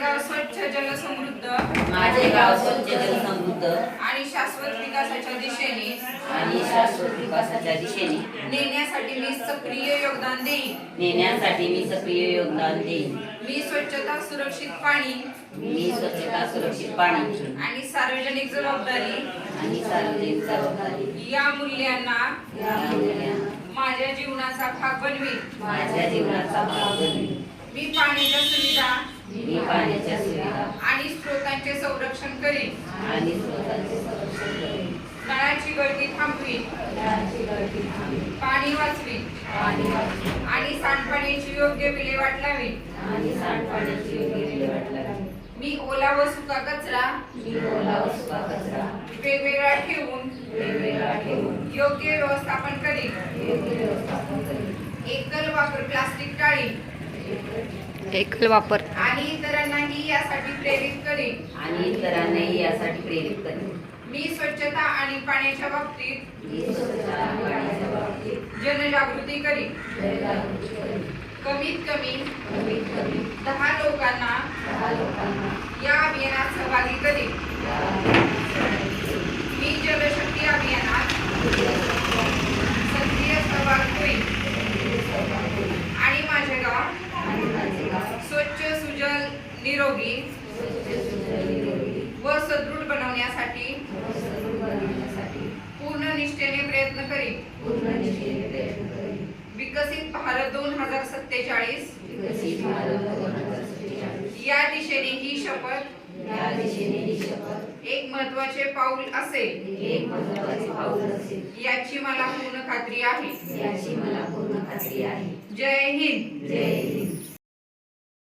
गाव स्वच्छ जलसमृद्ध माझे गाव स्वच्छ जलसमृद्ध आणि शाश्वत विकासाच्या दिशेने नेण्यासाठी मी सक्रिय योगदान देईन। मी स्वच्छता सुरक्षित पाणी आणि सार्वजनिक जबाबदारी या मूल्यांना माझ्या जीवनाचा भाग बनवीन। मी पाण्याच्या सुविधा आणि स्रोतांचे संरक्षण करीन। नळाची गळती थांबवीन, पाणी वाचवीन आणि सांडपाण्याची योग्य विल्हेवाट लावीन। मी ओला व सुका कचरा वेगवेगळा ठेवून योग्य व्यवस्थापन करीन। एकल वापर प्लास्टिक टाळीन आणि इतरांनाही यासाठी प्रेरित करीन। मी स्वच्छता आणि पाण्याच्या बाबतीत जनजागृती करीन। कमीत कमी 10 लोकांना या अभियानात सहभागी करीन। मी जलशक्ती अभियानात सक्रिय सहभाग होईल आणि माझे गाव स्वच्छ सुजल निरोगी व सदृढ बनवण्यासाठी पूर्ण निष्ठेने प्रयत्न करीन। विकसित भारत 2047 या दिशेने ही शपथ एक महत्त्वाचे पाऊल असेल याची मला पूर्ण खात्री आहे। जय हिंद।